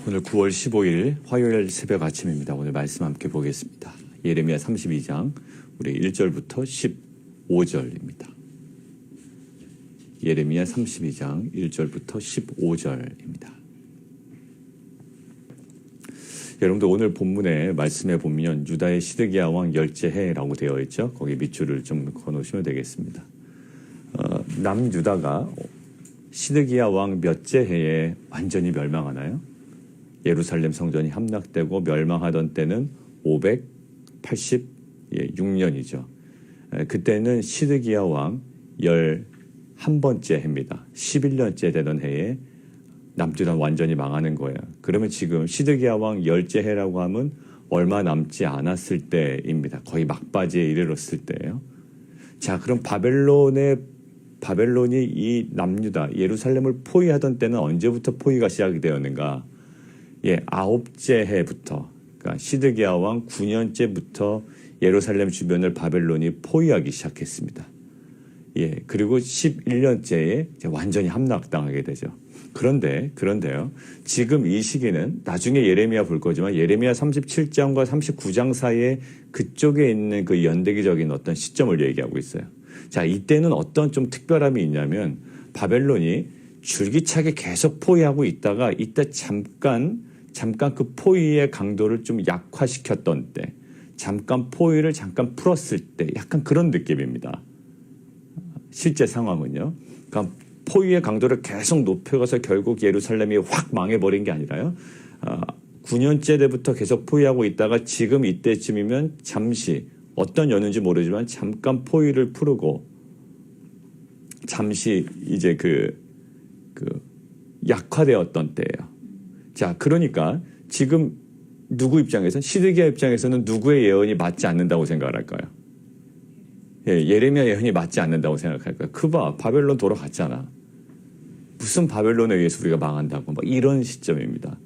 오늘 9월 15일 화요일 새벽 아침입니다. 오늘 말씀 함께 보겠습니다. 예레미야 32장 우리 1절부터 15절입니다. 예레미야 32장 1절부터 15절입니다. 여러분들 오늘 본문의 말씀에 보면 유다의 시드기야 왕 열째해라고 되어 있죠. 거기 밑줄을 좀 그어놓으시면 되겠습니다. 남유다가 시드기야 왕 몇째 해에 완전히 멸망하나요? 예루살렘 성전이 함락되고 멸망하던 때는 586년이죠. 그때는 시드기야 왕 11번째 해입니다. 11년째 되던 해에 남유다는 완전히 망하는 거예요. 그러면 지금 시드기야 왕 10째 해라고 하면 얼마 남지 않았을 때입니다. 거의 막바지에 이르렀을 때예요. 자, 그럼 바벨론이 이 남유다 예루살렘을 포위하던 때는 언제부터 포위가 시작이 되었는가? 9째 해부터, 그러니까 시드기야 왕 9년째부터 예루살렘 주변을 바벨론이 포위하기 시작했습니다. 그리고 11년째에 완전히 함락당하게 되죠. 그런데요, 지금 이 시기는 나중에 예레미야 볼 거지만 예레미야 37장과 39장 사이에 그쪽에 있는 그 연대기적인 어떤 시점을 얘기하고 있어요. 자, 이때는 어떤 좀 특별함이 있냐면 바벨론이 줄기차게 계속 포위하고 있다가 이때 잠깐 그 포위의 강도를 좀 약화시켰던 때, 잠깐 포위를 잠깐 풀었을 때 약간 그런 느낌입니다. 실제 상황은요. 그러니까 포위의 강도를 계속 높여가서 결국 예루살렘이 확 망해버린 게 아니라요. 9년째 때부터 계속 포위하고 있다가 지금 이때쯤이면 잠시 어떤 연인지 모르지만 잠깐 포위를 풀고 잠시 이제 그 약화되었던 때예요. 자, 그러니까 지금 누구 입장에서는 시드기야 입장에서는 누구의 예언이 맞지 않는다고 생각을 할까요? 예레미야 예언이 맞지 않는다고 생각할까요? 그봐 바벨론 돌아갔잖아. 무슨 바벨론에 의해서 우리가 망한다고 막 이런 시점입니다.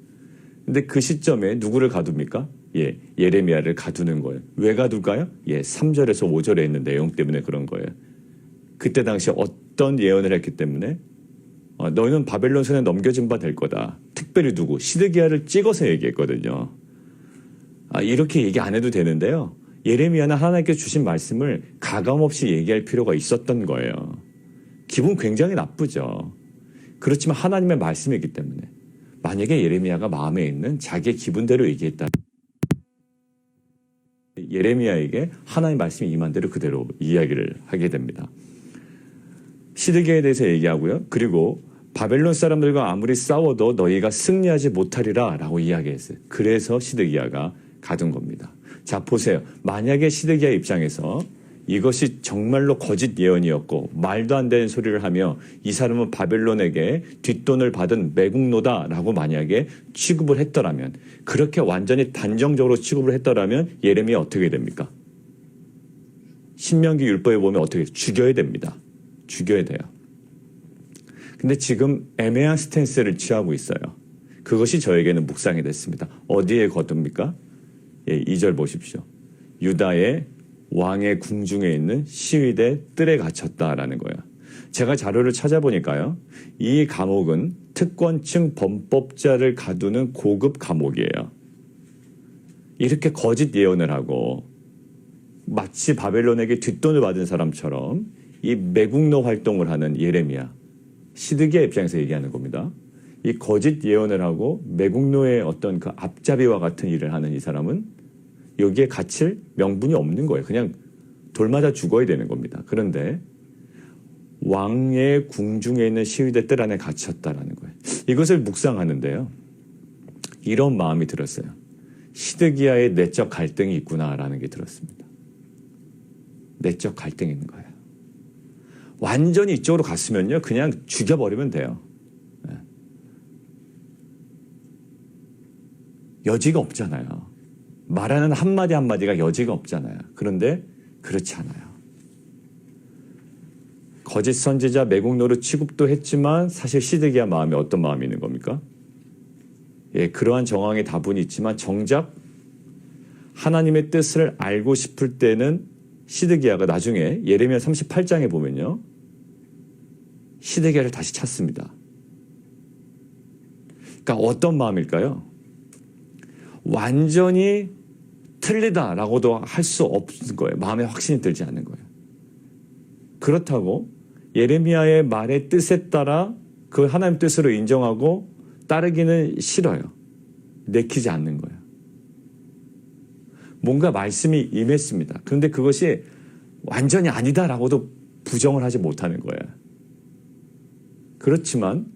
근데 그 시점에 누구를 가둡니까? 예레미야를 가두는 거예요. 왜 가둘까요? 3절에서 5절에 있는 내용 때문에 그런 거예요. 그때 당시 어떤 예언을 했기 때문에 너희는 바벨론 손에 넘겨진 바 될 거다. 특별히 누구? 시드기야를 찍어서 얘기했거든요. 이렇게 얘기 안 해도 되는데요. 예레미야는 하나님께서 주신 말씀을 가감없이 얘기할 필요가 있었던 거예요. 기분 굉장히 나쁘죠. 그렇지만 하나님의 말씀이기 때문에 만약에 예레미야가 마음에 있는 자기의 기분대로 얘기했다면 예레미야에게 하나님의 말씀이 임한 대로 그대로 이야기를 하게 됩니다. 시드기야에 대해서 얘기하고요. 그리고 바벨론 사람들과 아무리 싸워도 너희가 승리하지 못하리라 라고 이야기했어요. 그래서 시드기야가 가둔 겁니다. 자, 보세요. 만약에 시드기야 입장에서 이것이 정말로 거짓 예언이었고 말도 안 되는 소리를 하며 이 사람은 바벨론에게 뒷돈을 받은 매국노다라고 만약에 취급을 했더라면, 그렇게 완전히 단정적으로 취급을 했더라면 예레미야 어떻게 됩니까? 신명기 율법에 보면 어떻게 죽여야 됩니다. 죽여야 돼요. 근데 지금 애매한 스탠스를 취하고 있어요. 그것이 저에게는 묵상이 됐습니다. 어디에 거둡니까? 2절 보십시오. 유다의 왕의 궁중에 있는 시위대 뜰에 갇혔다라는 거예요. 제가 자료를 찾아보니까요. 이 감옥은 특권층 범법자를 가두는 고급 감옥이에요. 이렇게 거짓 예언을 하고 마치 바벨론에게 뒷돈을 받은 사람처럼 이 매국노 활동을 하는 예레미야, 시드기야 입장에서 얘기하는 겁니다. 이 거짓 예언을 하고 매국노의 어떤 그 앞잡이와 같은 일을 하는 이 사람은 여기에 갇힐 명분이 없는 거예요. 그냥 돌 맞아 죽어야 되는 겁니다. 그런데 왕의 궁중에 있는 시위대 뜰 안에 갇혔다라는 거예요. 이것을 묵상하는데요. 이런 마음이 들었어요. 시드기야의 내적 갈등이 있구나라는 게 들었습니다. 내적 갈등이 있는 거예요. 완전히 이쪽으로 갔으면요. 그냥 죽여버리면 돼요. 여지가 없잖아요. 말하는 한마디 한마디가 여지가 없잖아요. 그런데 그렇지 않아요. 거짓 선지자 매국노로 취급도 했지만 사실 시드기야 마음에 어떤 마음이 있는 겁니까? 그러한 정황에 다분히 있지만 정작 하나님의 뜻을 알고 싶을 때는 시드기야가 나중에 예레미야 38장에 보면요. 시드기야를 다시 찾습니다. 그러니까 어떤 마음일까요? 완전히 틀리다라고도 할 수 없는 거예요. 마음에 확신이 들지 않는 거예요. 그렇다고 예레미야의 말의 뜻에 따라 그 하나님 뜻으로 인정하고 따르기는 싫어요. 내키지 않는 거예요. 뭔가 말씀이 임했습니다. 그런데 그것이 완전히 아니다라고도 부정을 하지 못하는 거예요. 그렇지만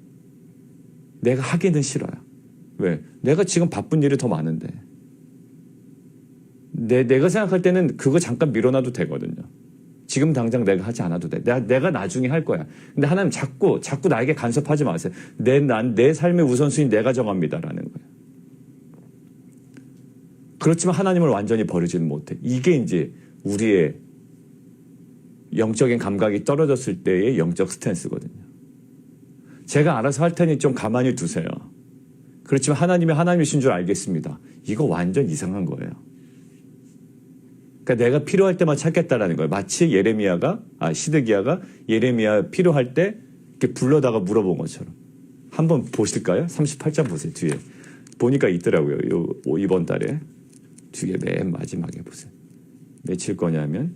내가 하기는 싫어요. 왜? 내가 지금 바쁜 일이 더 많은데. 내가 생각할 때는 그거 잠깐 밀어놔도 되거든요. 지금 당장 내가 하지 않아도 돼. 내가 나중에 할 거야. 근데 하나님 자꾸 나에게 간섭하지 마세요. 내 삶의 우선순위 내가 정합니다라는 거예요. 그렇지만 하나님을 완전히 버리지는 못해. 이게 이제 우리의 영적인 감각이 떨어졌을 때의 영적 스탠스거든요. 제가 알아서 할 테니 좀 가만히 두세요. 그렇지만 하나님이 하나님이신 줄 알겠습니다. 이거 완전 이상한 거예요. 그러니까 내가 필요할 때만 찾겠다라는 거예요. 마치 시드기야가 예레미야 필요할 때 이렇게 불러다가 물어본 것처럼. 한번 보실까요? 38장 보세요. 뒤에. 보니까 있더라고요. 이번 달에. 뒤에 맨 마지막에 보세요. 며칠 거냐면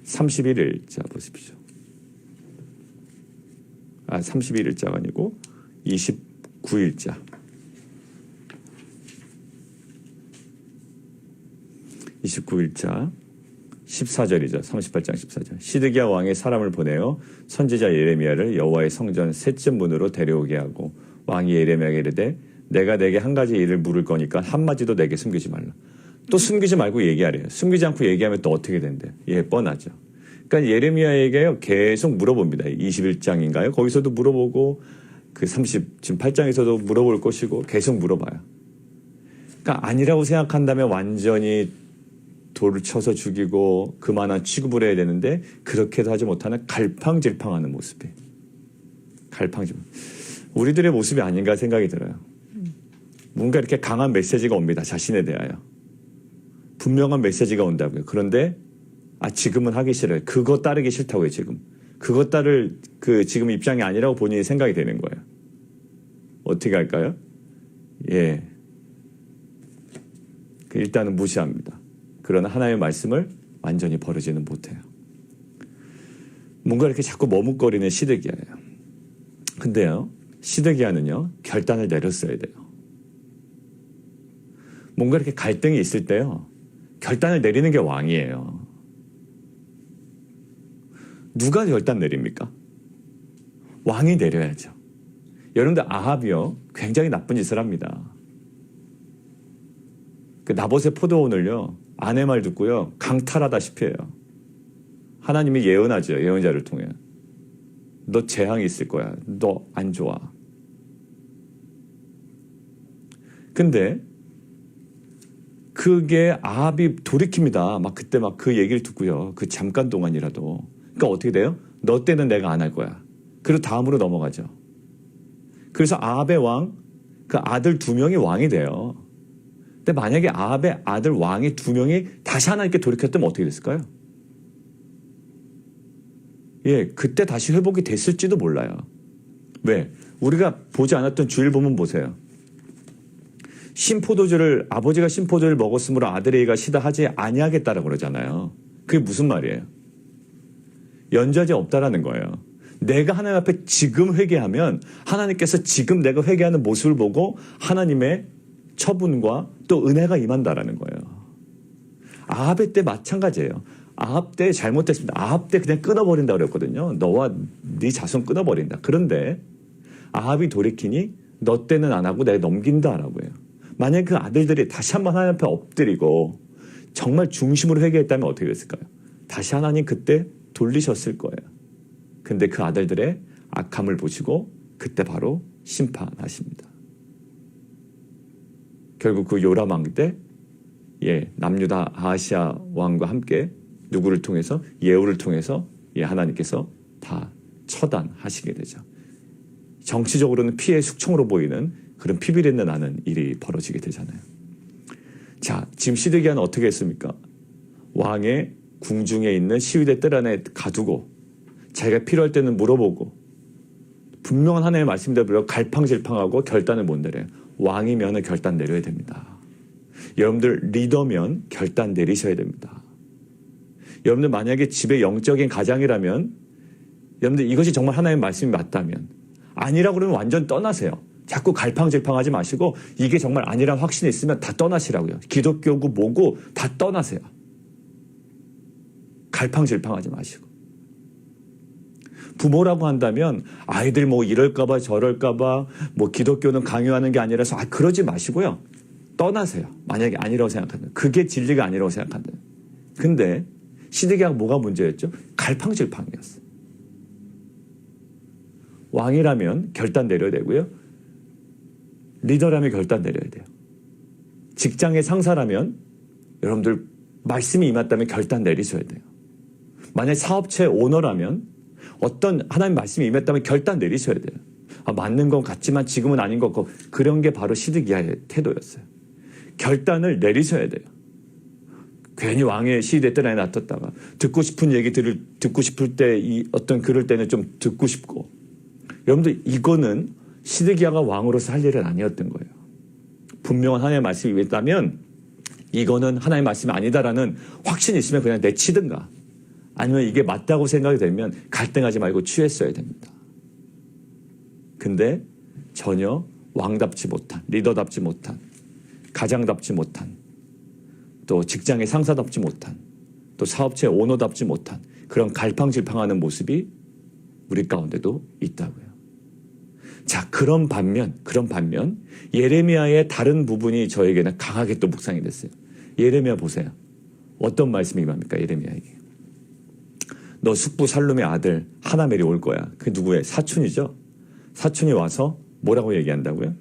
31일자 보십시오. 31일자가 아니고 29일자. 29일자 14절이죠. 38장 14절. 시드기야 왕이 사람을 보내어 선지자 예레미야를 여호와의 성전 셋째 문으로 데려오게 하고 왕이 예레미야에게 이르되 내가 내게 한 가지 일을 물을 거니까 한마디도 내게 숨기지 말라. 또 숨기지 말고 얘기하래요. 숨기지 않고 얘기하면 또 어떻게 된대요? 뻔하죠. 그러니까 예레미야에게 계속 물어봅니다. 21장인가요? 거기서도 물어보고 지금 8장에서도 물어볼 것이고 계속 물어봐요. 그러니까 아니라고 생각한다면 완전히 돌을 쳐서 죽이고 그만한 취급을 해야 되는데 그렇게도 하지 못하는 갈팡질팡하는 모습이. 갈팡질팡. 우리들의 모습이 아닌가 생각이 들어요. 뭔가 이렇게 강한 메시지가 옵니다. 자신에 대하여. 분명한 메시지가 온다고요. 그런데 지금은 하기 싫어요. 그거 따르기 싫다고요. 지금. 그거 따를 지금 입장이 아니라고 본인이 생각이 되는 거예요. 어떻게 할까요? 일단은 무시합니다. 그러나 하나님의 말씀을 완전히 버리지는 못해요. 뭔가 이렇게 자꾸 머뭇거리는 시드기야예요. 근데요, 시드기야는요, 결단을 내렸어야 돼요. 뭔가 이렇게 갈등이 있을 때요, 결단을 내리는 게 왕이에요. 누가 결단 내립니까? 왕이 내려야죠. 여러분들 아합이요, 굉장히 나쁜 짓을 합니다. 나봇의 포도원을요, 아내 말 듣고요, 강탈하다시피 해요. 하나님이 예언하죠. 예언자를 통해. 너 재앙이 있을 거야. 너 안 좋아. 근데 그게 아합이 돌이킵니다. 그때 그 얘기를 듣고요. 그 잠깐 동안이라도. 그러니까 어떻게 돼요? 너 때는 내가 안 할 거야. 그리고 다음으로 넘어가죠. 그래서 아합의 왕, 그 아들 2명이 왕이 돼요. 근데 만약에 아합의 아들 왕이 2명이 다시 하나님께 돌이켰다면 어떻게 됐을까요? 그때 다시 회복이 됐을지도 몰라요. 왜? 우리가 보지 않았던 주일본문 보세요. 아버지가 신포도주를 먹었으므로 아들에게가 시다하지 아니하겠다라고 그러잖아요. 그게 무슨 말이에요? 연좌제 없다라는 거예요. 내가 하나님 앞에 지금 회개하면 하나님께서 지금 내가 회개하는 모습을 보고 하나님의 처분과 또 은혜가 임한다라는 거예요. 아합의 때 마찬가지예요. 아합 때 잘못됐습니다. 아합 때 그냥 끊어버린다 그랬거든요. 너와 네 자손 끊어버린다. 그런데 아합이 돌이키니 너 때는 안 하고 내가 넘긴다라고 해요. 만약에 그 아들들이 다시 한번 하나님 앞에 엎드리고 정말 중심으로 회개했다면 어떻게 됐을까요? 다시 하나님 그때 돌리셨을 거예요. 근데 그 아들들의 악함을 보시고 그때 바로 심판하십니다. 결국 그 요람 왕 때 남유다 아하시아 왕과 함께 누구를 통해서? 예후를 통해서 하나님께서 다 처단하시게 되죠. 정치적으로는 피해의 숙청으로 보이는 그런 피비린내 나는 일이 벌어지게 되잖아요. 자, 지금 시드기야는 어떻게 했습니까? 왕의 궁중에 있는 시위대 뜰 안에 가두고 자기가 필요할 때는 물어보고 분명한 하나님의 말씀대로 갈팡질팡하고 결단을 못 내려요. 왕이면 결단 내려야 됩니다. 여러분들 리더면 결단 내리셔야 됩니다. 여러분들 만약에 집의 영적인 가장이라면 여러분들 이것이 정말 하나님의 말씀이 맞다면, 아니라고 그러면 완전 떠나세요. 자꾸 갈팡질팡하지 마시고 이게 정말 아니란 확신이 있으면 다 떠나시라고요. 기독교고 뭐고 다 떠나세요. 갈팡질팡하지 마시고. 부모라고 한다면 아이들 뭐 이럴까봐 저럴까봐 뭐 기독교는 강요하는 게 아니라서 그러지 마시고요. 떠나세요. 만약에 아니라고 생각한다면. 그게 진리가 아니라고 생각한다면. 근데 시드기야가 뭐가 문제였죠? 갈팡질팡이었어요. 왕이라면 결단 내려야 되고요. 리더라면 결단 내려야 돼요. 직장의 상사라면 여러분들 말씀이 임했다면 결단 내리셔야 돼요. 만약 사업체 오너라면 어떤 하나님 말씀이 임했다면 결단 내리셔야 돼요. 맞는 것 같지만 지금은 아닌 것 같고, 그런 게 바로 시드기야의 태도였어요. 결단을 내리셔야 돼요. 괜히 왕의 시대 때 놔뒀다가 듣고 싶은 얘기들을 듣고 싶을 때 어떤 그럴 때는 좀 듣고 싶고. 여러분들 이거는 시드기야가 왕으로서 할 일은 아니었던 거예요. 분명한 하나님의 말씀이 있다면 이거는 하나님의 말씀이 아니다라는 확신이 있으면 그냥 내치든가, 아니면 이게 맞다고 생각이 되면 갈등하지 말고 취했어야 됩니다. 근데 전혀 왕답지 못한, 리더답지 못한, 가장답지 못한, 또 직장의 상사답지 못한, 또 사업체 오너답지 못한 그런 갈팡질팡하는 모습이 우리 가운데도 있다고요. 자, 그런 반면 예레미야의 다른 부분이 저에게는 강하게 또 묵상이 됐어요. 예레미야 보세요. 어떤 말씀이 임합니까? 예레미야에게. 너 숙부 살룸의 아들 하나멜이 올 거야. 그게 누구예요? 사촌이죠. 사촌이 와서 뭐라고 얘기한다고요?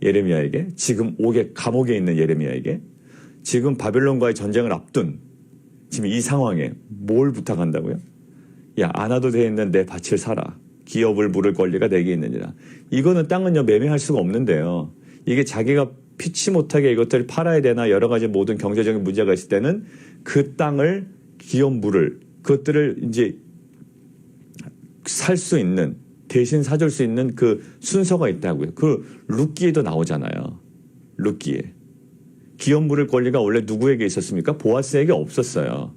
예레미야에게, 지금 감옥에 있는 예레미야에게, 지금 바벨론과의 전쟁을 앞둔 지금 이 상황에 뭘 부탁한다고요? 야, 안 와도 되는 내 밭을 사라. 기업을 물을 권리가 내게 있느니라. 이거는 땅은요 매매할 수가 없는데요. 이게 자기가 피치 못하게 이것들을 팔아야 되나 여러 가지 모든 경제적인 문제가 있을 때는 그 땅을, 기업 물을, 그것들을 이제 살 수 있는, 대신 사줄 수 있는 그 순서가 있다고요. 그 룻기에도 나오잖아요. 룻기에. 기업 물을 권리가 원래 누구에게 있었습니까? 보아스에게 없었어요.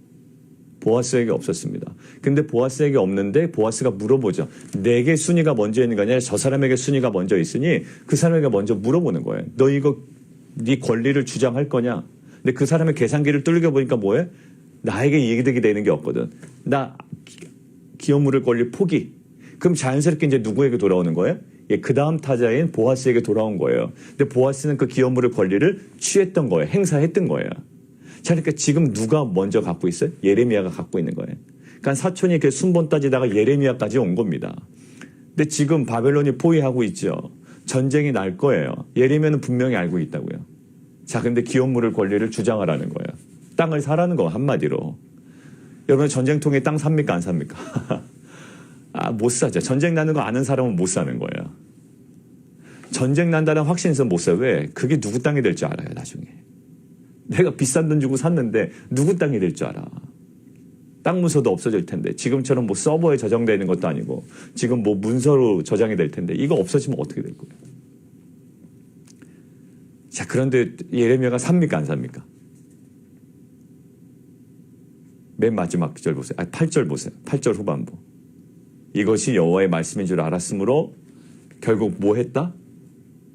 보아스에게 없었습니다. 근데 보아스에게 없는데 보아스가 물어보죠. 내게 순위가 먼저 있는 거 아니라 저 사람에게 순위가 먼저 있으니 그 사람에게 먼저 물어보는 거예요. 너 이거 네 권리를 주장할 거냐? 근데 그 사람의 계산기를 뚫겨 보니까 뭐해? 나에게 이득이 되는 게 없거든. 나 기업 물을 권리 포기. 그럼 자연스럽게 이제 누구에게 돌아오는 거예요? 예, 그 다음 타자인 보아스에게 돌아온 거예요. 근데 보아스는 그 기업 물을 권리를 취했던 거예요. 행사했던 거예요. 자, 그러니까 지금 누가 먼저 갖고 있어요? 예레미야가 갖고 있는 거예요. 그러니까 사촌이 그 순번 따지다가 예레미야까지 온 겁니다. 근데 지금 바벨론이 포위하고 있죠. 전쟁이 날 거예요. 예레미야는 분명히 알고 있다고요. 자, 근데 기업 물을 권리를 주장하라는 거예요. 땅을 사라는 거, 한마디로. 여러분 전쟁통에 땅 삽니까 안 삽니까? 못 사죠. 전쟁 나는 거 아는 사람은 못 사는 거예요. 전쟁 난다는 확신이 있으면 못 사요. 왜? 그게 누구 땅이 될 줄 알아요, 나중에. 내가 비싼 돈 주고 샀는데 누구 땅이 될 줄 알아. 땅 문서도 없어질 텐데, 지금처럼 뭐 서버에 저장되어 있는 것도 아니고 지금 뭐 문서로 저장이 될 텐데 이거 없어지면 어떻게 될 거예요? 자, 그런데 예레미야가 삽니까 안 삽니까? 맨 마지막 절 보세요. 8절 보세요. 8절 후반부. 이것이 여호와의 말씀인 줄 알았으므로 결국 뭐 했다?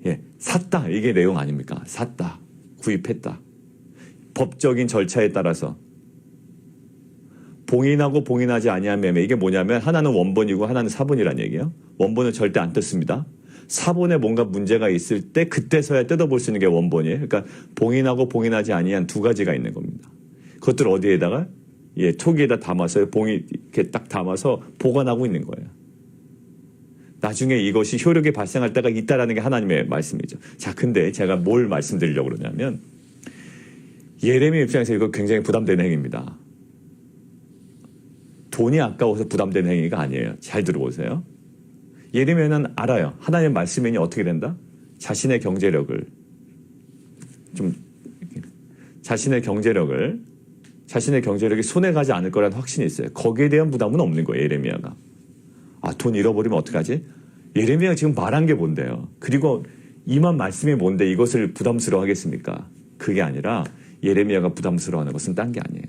예, 샀다. 이게 내용 아닙니까? 샀다. 구입했다. 법적인 절차에 따라서 봉인하고 봉인하지 아니한 매매. 이게 뭐냐면 하나는 원본이고 하나는 사본이란 얘기예요. 원본은 절대 안 뜯습니다. 사본에 뭔가 문제가 있을 때 그때서야 뜯어볼 수 있는 게 원본이에요. 그러니까 봉인하고 봉인하지 아니한 두 가지가 있는 겁니다. 그것들 어디에다가? 예, 토기에다 담아서 봉이 이렇게 딱 담아서 보관하고 있는 거예요. 나중에 이것이 효력이 발생할 때가 있다라는 게 하나님의 말씀이죠. 자, 근데 제가 뭘 말씀드리려고 그러냐면 예레미야 입장에서 이거 굉장히 부담되는 행위입니다. 돈이 아까워서 부담되는 행위가 아니에요. 잘 들어보세요. 예레미야는 알아요. 하나님의 말씀이니 어떻게 된다? 자신의 경제력이 손해 가지 않을 거라는 확신이 있어요. 거기에 대한 부담은 없는 거예요, 예레미야가. 돈 잃어버리면 어떡하지? 예레미야가 지금 말한 게 뭔데요? 그리고 임한 말씀이 뭔데 이것을 부담스러워 하겠습니까? 그게 아니라 예레미야가 부담스러워하는 것은 딴 게 아니에요.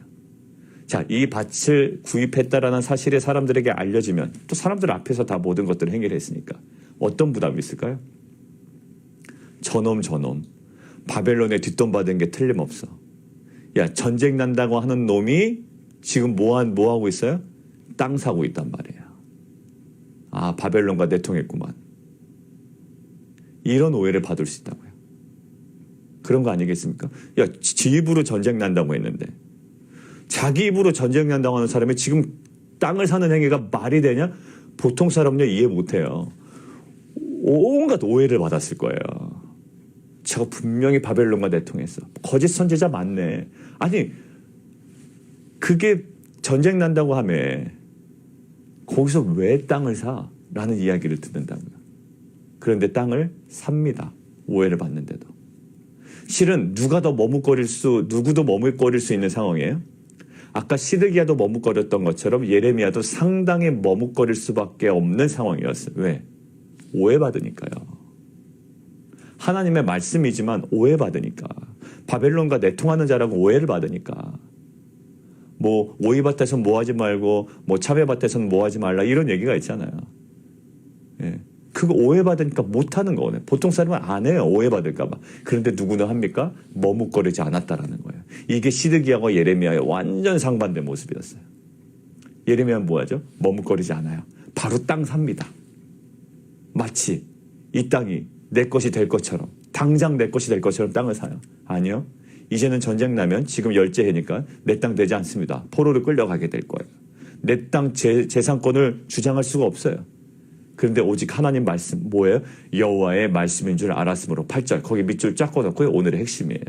자, 이 밭을 구입했다라는 사실이 사람들에게 알려지면 또 사람들 앞에서 다 모든 것들을 행위했으니까 어떤 부담이 있을까요? 저놈 바벨론에 뒷돈 받은 게 틀림없어. 야, 전쟁 난다고 하는 놈이 지금 뭐 하고 있어요? 땅 사고 있단 말이에요. 아, 바벨론과 내통했구만. 이런 오해를 받을 수 있다고요. 그런 거 아니겠습니까? 야, 지 입으로 전쟁 난다고 했는데 자기 입으로 전쟁 난다고 하는 사람이 지금 땅을 사는 행위가 말이 되냐? 보통 사람은요 이해 못해요. 온갖 오해를 받았을 거예요. 저거 분명히 바벨론과 내통했어. 거짓 선지자 맞네. 아니 그게 전쟁 난다고 하며 거기서 왜 땅을 사? 라는 이야기를 듣는다고요. 그런데 땅을 삽니다. 오해를 받는데도. 실은 누구도 머뭇거릴 수 있는 상황이에요. 아까 시드기야도 머뭇거렸던 것처럼 예레미야도 상당히 머뭇거릴 수밖에 없는 상황이었어요. 왜? 오해받으니까요. 하나님의 말씀이지만 오해받으니까. 바벨론과 내통하는 자라고 오해를 받으니까. 뭐 오이밭에서는 뭐 하지 말고 뭐 차배밭에서는 뭐 하지 말라 이런 얘기가 있잖아요. 예. 그거 오해받으니까 못하는 거네. 보통 사람은 안 해요. 오해받을까 봐. 그런데 누구는 합니까? 머뭇거리지 않았다라는 거예요. 이게 시드기야와 예레미야의 완전 상반된 모습이었어요. 예레미야는 뭐 하죠? 머뭇거리지 않아요. 바로 땅 삽니다. 마치 이 땅이 내 것이 될 것처럼 당장 내 것이 될 것처럼 땅을 사요. 아니요. 이제는 전쟁 나면 지금 열째해니까 내 땅 되지 않습니다. 포로를 끌려가게 될 거예요. 내 땅 재산권을 주장할 수가 없어요. 그런데 오직 하나님 말씀 뭐예요? 여호와의 말씀인 줄 알았으므로 8절 거기 밑줄 쫙 꺼놓고요. 오늘의 핵심이에요.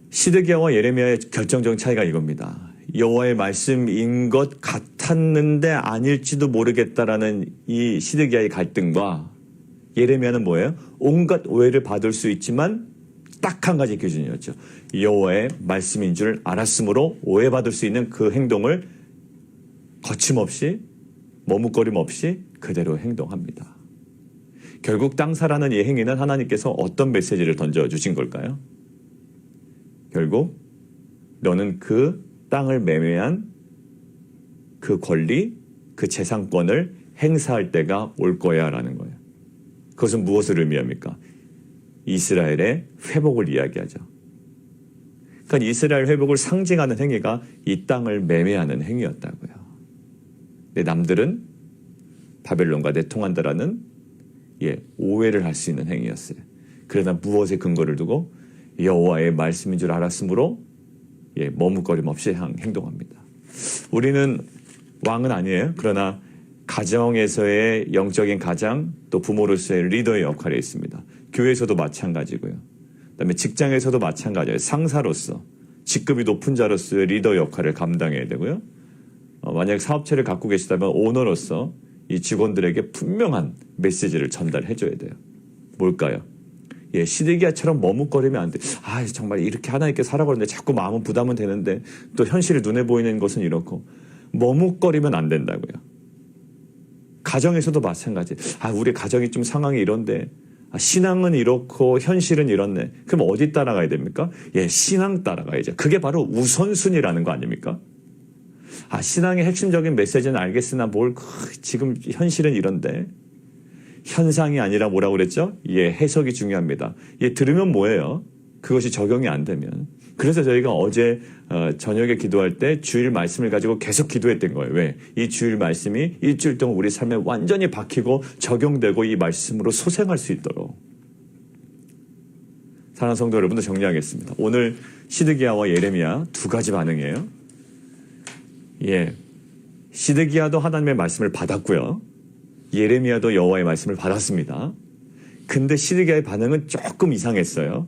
시드기야와 예레미야의 결정적인 차이가 이겁니다. 여호와의 말씀인 것 같았는데 아닐지도 모르겠다라는 이 시드기야의 갈등과 예레미야는 뭐예요? 온갖 오해를 받을 수 있지만 딱 한 가지 기준이었죠. 여호와의 말씀인 줄 알았으므로 오해받을 수 있는 그 행동을 거침없이 머뭇거림 없이 그대로 행동합니다. 결국 땅 사라는 이 행위는 하나님께서 어떤 메시지를 던져주신 걸까요? 결국 너는 그 땅을 매매한 그 권리, 그 재산권을 행사할 때가 올 거야 라는 거예요. 그것은 무엇을 의미합니까? 이스라엘의 회복을 이야기하죠. 그러니까 이스라엘 회복을 상징하는 행위가 이 땅을 매매하는 행위였다고요. 근데 남들은 바벨론과 내통한다라는 오해를 할 수 있는 행위였어요. 그러나 무엇에 근거를 두고 여호와의 말씀인 줄 알았으므로 머뭇거림 없이 행동합니다. 우리는 왕은 아니에요. 그러나 가정에서의 영적인 가장 또 부모로서의 리더의 역할이 있습니다. 교회에서도 마찬가지고요. 그다음에 직장에서도 마찬가지예요. 상사로서 직급이 높은 자로서의 리더 역할을 감당해야 되고요. 만약 사업체를 갖고 계시다면 오너로서 이 직원들에게 분명한 메시지를 전달해줘야 돼요. 뭘까요? 시드기야처럼 머뭇거리면 안 돼. 아, 정말 이렇게 하나님께 살아가는데 자꾸 마음은 부담은 되는데 또 현실이 눈에 보이는 것은 이렇고 머뭇거리면 안 된다고요. 가정에서도 마찬가지. 아, 우리 가정이 좀 상황이 이런데 신앙은 이렇고 현실은 이렇네. 그럼 어디 따라가야 됩니까? 신앙 따라가야죠. 그게 바로 우선순위라는 거 아닙니까? 아, 신앙의 핵심적인 메시지는 알겠으나 지금 현실은 이런데 현상이 아니라 뭐라고 그랬죠? 해석이 중요합니다. 들으면 뭐예요? 그것이 적용이 안 되면. 그래서 저희가 어제 저녁에 기도할 때 주일 말씀을 가지고 계속 기도했던 거예요. 왜? 이 주일 말씀이 일주일 동안 우리 삶에 완전히 박히고 적용되고 이 말씀으로 소생할 수 있도록. 사랑하는 성도 여러분도 정리하겠습니다. 오늘 시드기야와 예레미야 두 가지 반응이에요. 시드기야도 하나님의 말씀을 받았고요. 예레미야도 여호와의 말씀을 받았습니다. 근데 시드기야의 반응은 조금 이상했어요.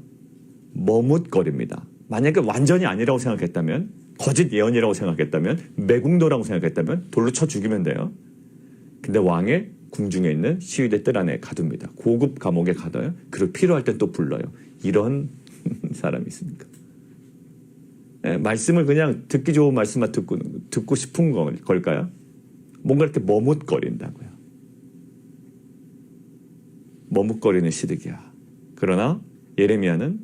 머뭇거립니다. 만약에 완전히 아니라고 생각했다면, 거짓 예언이라고 생각했다면, 매국노라고 생각했다면 돌로 쳐 죽이면 돼요. 근데 왕의 궁중에 있는 시위대 뜰 안에 가둡니다. 고급 감옥에 가둬요. 그리고 필요할 땐 또 불러요. 이런 사람이 있습니까? 말씀을 그냥 듣기 좋은 말씀만 듣고 싶은 걸까요? 뭔가 이렇게 머뭇거린다고요. 머뭇거리는 시드기야. 그러나 예레미야는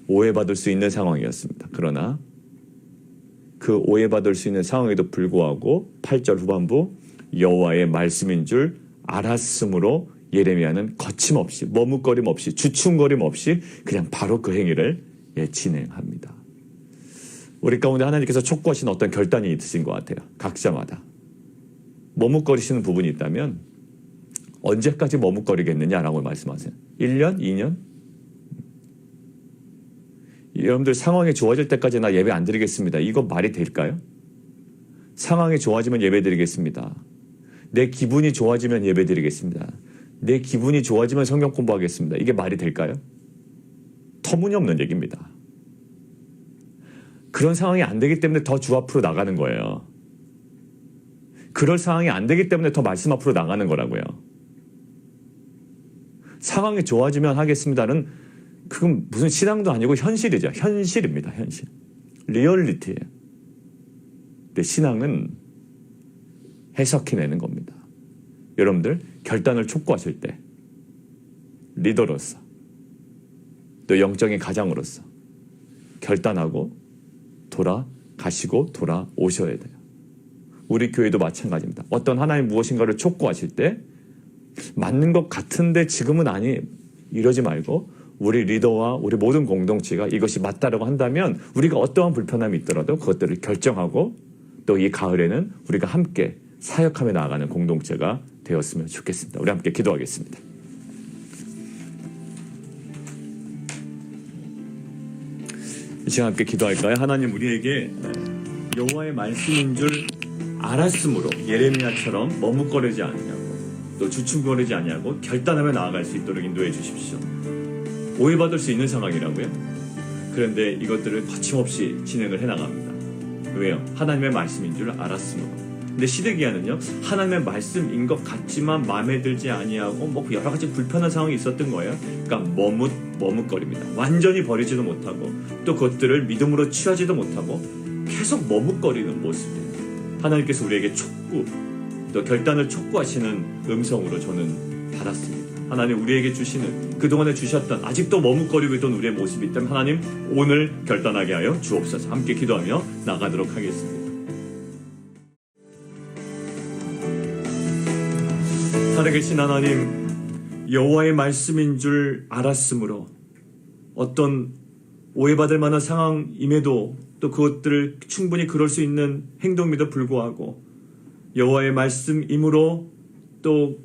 오해받을 수 있는 상황이었습니다. 그러나 그 오해받을 수 있는 상황에도 불구하고 8절 후반부 여호와의 말씀인 줄 알았으므로 예레미야는 거침없이 머뭇거림 없이 주춤거림 없이 그냥 바로 그 행위를 진행합니다. 우리 가운데 하나님께서 촉구하신 어떤 결단이 있으신 것 같아요. 각자마다. 머뭇거리시는 부분이 있다면 언제까지 머뭇거리겠느냐라고 말씀하세요. 1년? 2년? 여러분들 상황이 좋아질 때까지 나 예배 안 드리겠습니다. 이거 말이 될까요? 상황이 좋아지면 예배 드리겠습니다. 내 기분이 좋아지면 예배 드리겠습니다. 내 기분이 좋아지면 성경 공부하겠습니다. 이게 말이 될까요? 터무니없는 얘기입니다. 그런 상황이 안 되기 때문에 더 주 앞으로 나가는 거예요. 그럴 상황이 안 되기 때문에 더 말씀 앞으로 나가는 거라고요. 상황이 좋아지면 하겠습니다는 그건 무슨 신앙도 아니고 현실이죠. 현실입니다. 현실. 리얼리티예요. 근데 신앙은 해석해내는 겁니다. 여러분들 결단을 촉구하실 때 리더로서 또 영적인 가장으로서 결단하고 돌아가시고 돌아오셔야 돼요. 우리 교회도 마찬가지입니다. 어떤 하나님 무엇인가를 촉구하실 때 맞는 것 같은데 지금은 아니 이러지 말고 우리 리더와 우리 모든 공동체가 이것이 맞다라고 한다면 우리가 어떠한 불편함이 있더라도 그것들을 결정하고 또 이 가을에는 우리가 함께 사역하며 나아가는 공동체가 되었으면 좋겠습니다. 우리 함께 기도하겠습니다. 이 시간 함께 기도할까요? 하나님 우리에게 여호와의 말씀인 줄 알았으므로 예레미야처럼 머뭇거리지 않냐고 또 주춤거리지 않냐고 결단하며 나아갈 수 있도록 인도해 주십시오. 오해받을 수 있는 상황이라고요? 그런데 이것들을 거침없이 진행을 해나갑니다. 왜요? 하나님의 말씀인 줄 알았으므로. 근데 시드기야는요, 하나님의 말씀인 것 같지만 마음에 들지 아니하고 뭐 여러 가지 불편한 상황이 있었던 거예요. 그러니까 머뭇거립니다. 완전히 버리지도 못하고 또 그것들을 믿음으로 취하지도 못하고 계속 머뭇거리는 모습이에요. 하나님께서 우리에게 촉구 또 결단을 촉구하시는 음성으로 저는 받았습니다. 하나님 우리에게 주시는 그동안에 주셨던 아직도 머뭇거리고 있던 우리의 모습이 있다면 하나님 오늘 결단하게 하여 주옵소서. 함께 기도하며 나가도록 하겠습니다. 살아계신 하나님, 여호와의 말씀인 줄 알았으므로 어떤 오해받을 만한 상황임에도 또 그것들을 충분히 그럴 수 있는 행동임에도 불구하고 여호와의 말씀이므로 또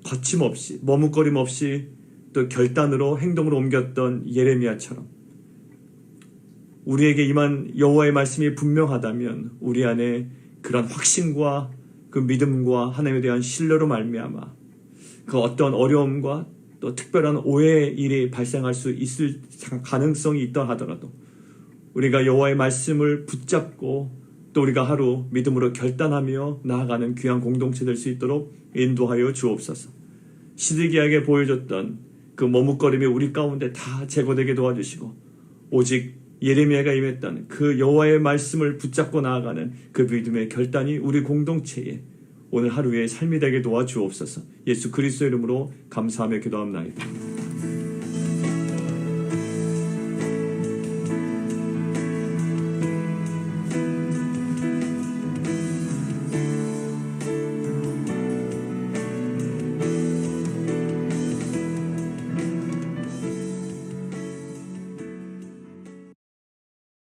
거침없이 머뭇거림 없이 또 결단으로 행동으로 옮겼던 예레미야처럼 우리에게 임한 여호와의 말씀이 분명하다면 우리 안에 그런 확신과 그 믿음과 하나님에 대한 신뢰로 말미암아 그 어떤 어려움과 또 특별한 오해의 일이 발생할 수 있을 가능성이 있다 하더라도 우리가 여호와의 말씀을 붙잡고 또 우리가 하루 믿음으로 결단하며 나아가는 귀한 공동체 될 수 있도록 인도하여 주옵소서. 시드기야에게 보여줬던 그 머뭇거림이 우리 가운데 다 제거되게 도와주시고 오직 예레미야가 임했던 그 여호와의 말씀을 붙잡고 나아가는 그 믿음의 결단이 우리 공동체에 오늘 하루의 삶이 되게 도와주옵소서. 예수 그리스도의 이름으로 감사하며 기도합니다.